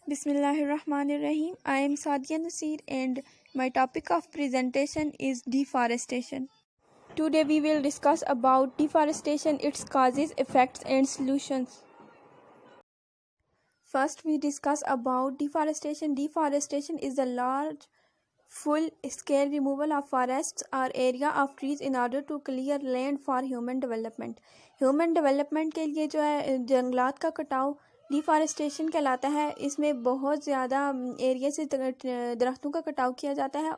Bismillahirrahmanirrahim. I am Sadia Nasir and my topic of presentation is deforestation. Today we will discuss about deforestation, its causes, effects and solutions. First we discuss about deforestation. Deforestation is the large full-scale removal of forests or area of trees in order to clear land for human development. Human development के लिए जो है जंगलात का कटाव deforestation कहलाता है। इसमें बहुत ज़्यादा एरिया से दरख्तों का कटाव किया जाता है।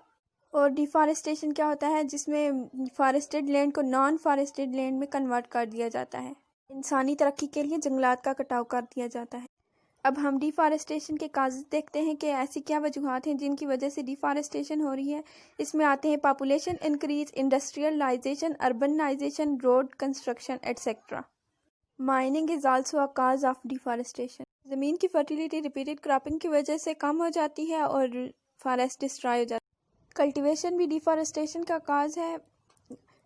और डिफॉरेस्टेशन क्या होता है, जिसमें फॉरेस्टेड लैंड को नॉन फॉरेस्टेड लैंड में कन्वर्ट कर दिया जाता है। इंसानी तरक्की के लिए जंगलात का कटाव कर दिया जाता है। अब हम डिफॉरेस्टेशन के काज़ देखते हैं कि ऐसी क्या वजूहात हैं जिनकी वजह से डिफॉरेस्टेशन हो रही है। इसमें आते हैं population increase, industrialisation, urbanisation, road construction etcetera. Mining is also a cause of deforestation. ज़मीन की फर्टिलिटी रिपीटेड क्रॉपिंग की वजह से कम हो जाती है और फॉरेस्ट डिस्ट्रॉय हो जाता है। कल्टीवेशन भी डिफॉरेस्टेशन का काज है।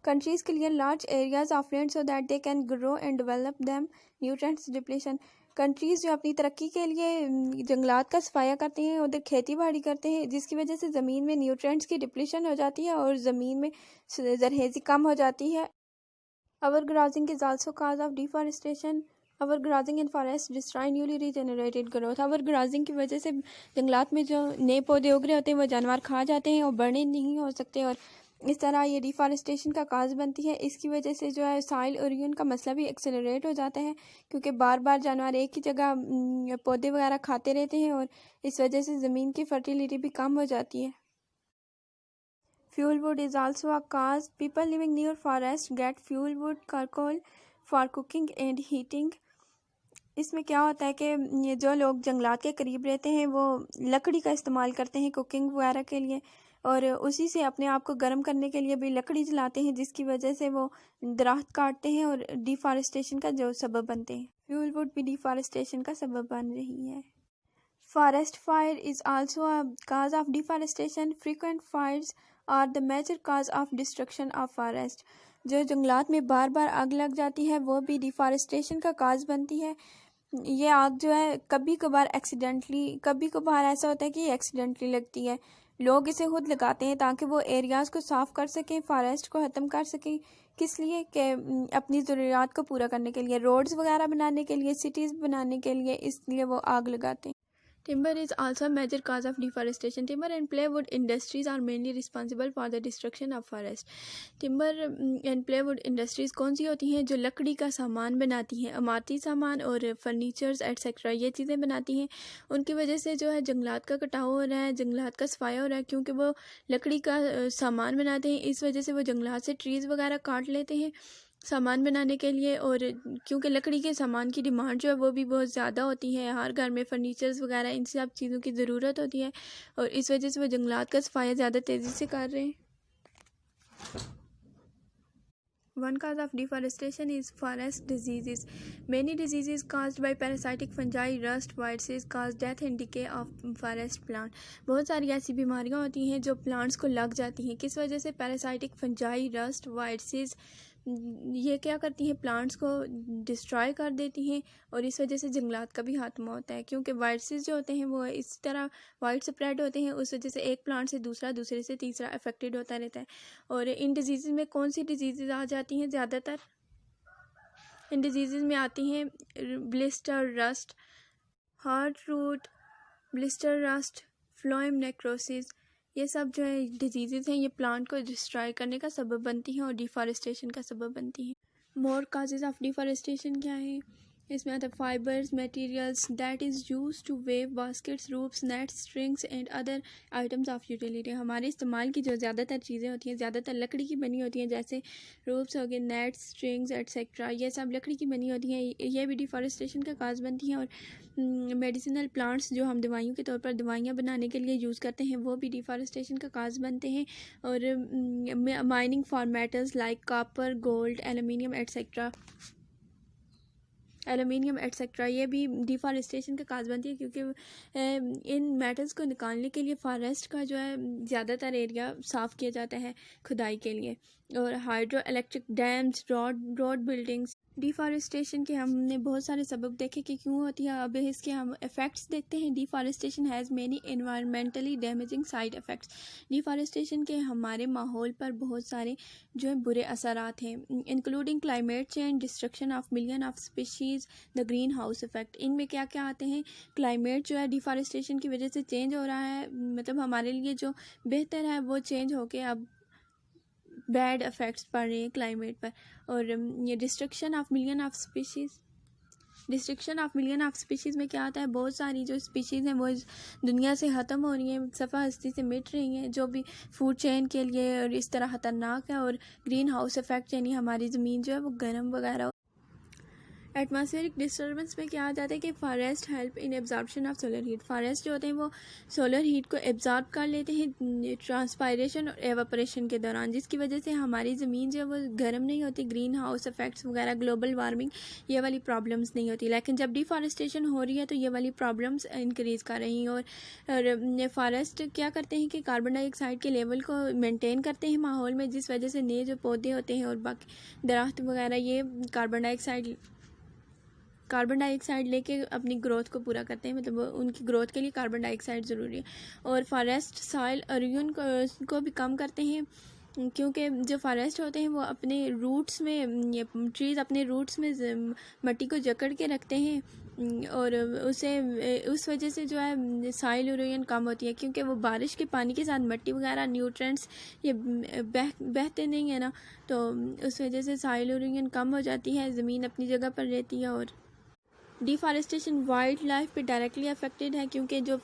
Countries clear large areas of land so that they can grow and develop them. Nutrients depletion, countries जो अपनी तरक्की के लिए जंगलात का सफाया करते हैं, उधर खेती बाड़ी करते हैं, जिसकी वजह से ज़मीन में न्यूट्रिएंट्स की डिप्लीशन हो जाती है और ज़मीन में जरखेज़ी कम हो जाती है। Overgrazing is also cause of deforestation. Overgrazing in forest destroy newly regenerated growth. Overgrazing की वजह से जंगलात में जो नए पौधे उग रहे होते हैं वो जानवर खा जाते हैं और बड़े नहीं हो सकते और इस तरह ये डिफॉरेस्टेशन का काज बनती है। इसकी वजह से जो है सॉइल इरोजन का मसला भी एक्सेलरेट हो जाता है, क्योंकि बार बार जानवर एक ही जगह पौधे वगैरह खाते रहते हैं और इस वजह से ज़मीन की फर्टिलिटी भी कम हो जाती है। Fuel wood is also a cause. People living near forest get fuel wood charcoal for cooking and heating. इसमें क्या होता है कि ये जो लोग जंगलात के करीब रहते हैं वो लकड़ी का इस्तेमाल करते हैं कुकिंग वगैरह के लिए, और उसी से अपने आप को गर्म करने के लिए भी लकड़ी जलाते हैं, जिसकी वजह से वो दरख्त काटते हैं और डिफॉरेस्टेशन का जो सबब बनते हैं। फ्यूल वुड भी डिफॉरेस्टेशन का सबब बन रही है। Forest fire is also a cause of deforestation. Frequent fires are the major cause of destruction of forest. जो जंगलात में बार बार आग लग जाती है वो भी डिफॉरेस्टेशन का काज बनती है। ये आग जो है कभी कभार ऐसा होता है कि एक्सीडेंटली लगती है। लोग इसे खुद लगाते हैं ताकि वो एरियाज़ को साफ़ कर सकें, फॉरेस्ट को ख़त्म कर सकें। किस लिए कि अपनी ज़रूरियात को पूरा करने के लिए, रोड्स वगैरह बनाने के लिए, सिटीज़ बनाने के लिए, इसलिए वो आग लगाते हैं। Timber is also a major cause of deforestation. Timber and plywood industries are mainly responsible for the destruction of forest. Timber and plywood industries कौन सी होती हैं? जो लकड़ी का सामान बनाती हैं, इमारती सामान और फर्नीचर्स एटसेट्रा, ये चीज़ें बनाती हैं। उनकी वजह से जो है जंगलात का कटाव हो रहा है, जंगलात का सफाया हो रहा है, क्योंकि वो लकड़ी का सामान बनाते हैं। इस वजह से वो जंगलात से ट्रीज़ वगैरह काट लेते हैं सामान बनाने के लिए, और क्योंकि लकड़ी के सामान की डिमांड जो है वो भी बहुत ज़्यादा होती है, हर घर में फर्नीचर्स वगैरह इन सब चीज़ों की ज़रूरत होती है, और इस वजह से वो जंगलात का सफाया ज़्यादा तेज़ी से कर रहे हैं। One cause of deforestation is forest diseases. Many diseases caused by parasitic fungi, rust, viruses cause death and decay of forest plant. बहुत सारी ऐसी बीमारियां होती हैं जो प्लांट्स को लग जाती हैं। किस वजह से? पैरासाइटिक फंजाई, रस्ट, वायरसेस, ये क्या करती हैं? प्लांट्स को डिस्ट्रॉय कर देती हैं और इस वजह से जंगलात का भी खात्मा होता है, क्योंकि वायरसेस जो होते हैं वो इस तरह वाइड स्प्रेड होते हैं, उस वजह से एक प्लांट से दूसरा, दूसरे से तीसरा अफेक्टेड होता रहता है। और इन डिजीज़ में कौन सी डिजीज़ आ जाती हैं? ज़्यादातर इन डिजीज़ में आती हैं blister rust, heart root blister rust, phloem necrosis. ये सब जो है डिजीज़ हैं, ये प्लांट को डिस्ट्रॉय करने का सबब बनती हैं और डिफॉरेस्टेशन का सबब बनती हैं। मोर काजेज़ ऑफ डिफॉरेस्टेशन क्या है? इसमें आता है fibres materials that is use to weave baskets, ropes, nets, strings and other items of utility. हमारे इस्तेमाल की जो ज़्यादातर चीज़ें होती हैं ज़्यादातर लकड़ी की बनी होती हैं, जैसे रूप्स हो गए, नेट्स, स्ट्रिंग्स एटसेट्रा, ये सब लकड़ी की बनी होती हैं। ये भी डिफॉरेस्टेशन का काज बनती हैं। और मेडिसिनल प्लांट्स जो हम दवाइयों के तौर पर दवाइयाँ बनाने के लिए यूज़ करते हैं वो भी डिफॉरेस्टेशन का काज बनते हैं। और mining for metals like copper, gold, aluminium etcetera, ये भी डिफॉरेस्टेशन का काज बनती है, क्योंकि इन मेटल्स को निकालने के लिए फॉरेस्ट का जो है ज़्यादातर एरिया साफ़ किया जाता है खुदाई के लिए। और hydro electric dams, road buildings, deforestation के हमने बहुत सारे सबब देखे कि क्यों होती है। अब इसके हम इफ़ेक्ट्स देखते हैं। Deforestation has many environmentally damaging side effects. Deforestation के हमारे माहौल पर बहुत सारे जो है बुरे असरात हैं, including climate change, destruction of million of species, the green house effect. इनमें क्या क्या आते हैं? क्लाइमेट जो है डिफॉरेस्टेशन की वजह से चेंज हो रहा है, मतलब हमारे लिए जो बेहतर है वो चेंज होके अब बैड इफ़ेक्ट्स पड़ रहे हैं क्लाइमेट पर। और ये destruction of million of species में क्या आता है? बहुत सारी जो स्पीशीज़ हैं वो इस दुनिया से ख़त्म हो रही हैं, सफ़ा हस्ती से मिट रही हैं, जो भी फूड चेन के लिए और इस तरह ख़तरनाक है। और ग्रीन हाउस इफ़ेक्ट यानी हमारी ज़मीन जो है वो गर्म वगैरह। एटमॉस्फेरिक डिस्टर्बेंस में क्या आ जाता है कि forest help in absorption of solar heat. Forest जो होते हैं वो सोलर हीट को एब्जॉर्ब कर लेते हैं ट्रांसपायरेशन और एवापोरेशन के दौरान, जिसकी वजह से हमारी ज़मीन जो है वो गर्म नहीं होती। ग्रीन हाउस इफेक्ट्स वगैरह, ग्लोबल वार्मिंग, ये वाली प्रॉब्लम्स नहीं होती। लेकिन जब डिफॉरेस्टेशन हो रही है तो ये वाली प्रॉब्लम्स इंक्रीज़ कर रही हैं। और फॉरेस्ट क्या करते हैं कि कार्बन डाइऑक्साइड के लेवल को मेंटेन करते हैं माहौल में, जिस वजह से नए जो पौधे होते हैं और बाकी दरख्त वगैरह ये कार्बन डाइऑक्साइड लेके अपनी ग्रोथ को पूरा करते हैं, मतलब उनकी ग्रोथ के लिए कार्बन डाइऑक्साइड ज़रूरी है। और फॉरेस्ट सॉइल एरोजन को भी कम करते हैं, क्योंकि जो फॉरेस्ट होते हैं वो अपने रूट्स में, ये ट्रीज़ अपने रूट्स में मिट्टी को जकड़ के रखते हैं और उस वजह से जो है सॉइल एरोजन कम होती है, क्योंकि वो बारिश के पानी के साथ मिट्टी वगैरह न्यूट्रिएंट्स ये बहते नहीं है ना, तो उस वजह से सॉइल एरोजन कम हो जाती है, ज़मीन अपनी जगह पर रहती है। और डिफॉरेस्टेशन वाइल्ड लाइफ पे डायरेक्टली अफेक्टेड है, क्योंकि जो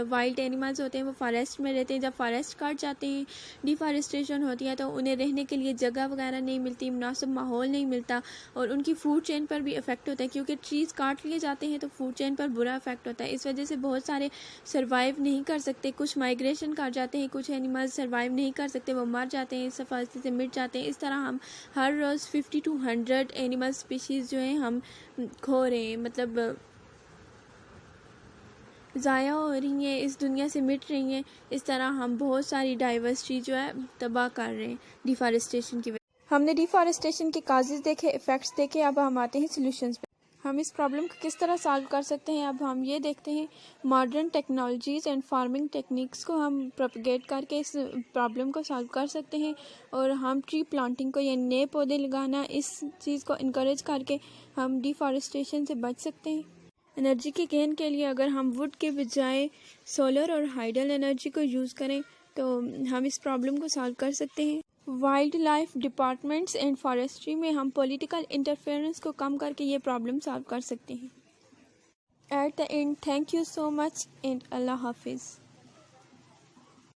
वाइल्ड एनिमल्स होते हैं वो फॉरेस्ट में रहते हैं। जब फॉरेस्ट काट जाते हैं, डिफॉरेस्टेशन होती है, तो उन्हें रहने के लिए जगह वगैरह नहीं मिलती, मुनासिब माहौल नहीं मिलता और उनकी फूड चेन पर भी इफेक्ट होता है, क्योंकि ट्रीज़ काट लिए जाते हैं तो फूड चेन पर बुरा इफेक्ट होता है। इस वजह से बहुत सारे सर्वाइव नहीं कर सकते, कुछ माइग्रेशन कर जाते हैं, कुछ एनिमल्स सर्वाइव नहीं कर सकते, वो मर जाते हैं, सफारी से मिट जाते हैं। इस तरह हम हर रोज़ 50 to 100 एनिमल स्पीशीज़ जो हैं हम खो रहे हैं, मतलब ज़ाया हो रही हैं, इस दुनिया से मिट रही हैं। इस तरह हम बहुत सारी डाइवर्सिटी जो है तबाह कर रहे हैं डिफॉरेस्टेशन की वजह। हमने डिफॉरेस्टेशन के काजेज़ देखे, इफ़ेक्ट्स देखे, अब हम आते हैं सॉल्यूशंस पे। हम इस प्रॉब्लम को किस तरह सॉल्व कर सकते हैं, अब हम ये देखते हैं। Modern technologies and farming techniques को हम प्रोपगेट करके इस प्रॉब्लम को सॉल्व कर सकते हैं। और हम ट्री प्लांटिंग को, यानी नए पौधे लगाना, इस चीज़ को इनकरेज करके हम डिफॉरेस्टेशन से बच सकते हैं। एनर्जी के गेन के लिए अगर हम वुड के बजाय सोलर और हाइडल एनर्जी को यूज़ करें तो हम इस प्रॉब्लम को सॉल्व कर सकते हैं। Wild life departments and forestry में हम पॉलिटिकल इंटरफेरेंस को कम करके ये प्रॉब्लम सॉल्व कर सकते हैं। At the end, thank you so much and अल्लाह हाफिज़।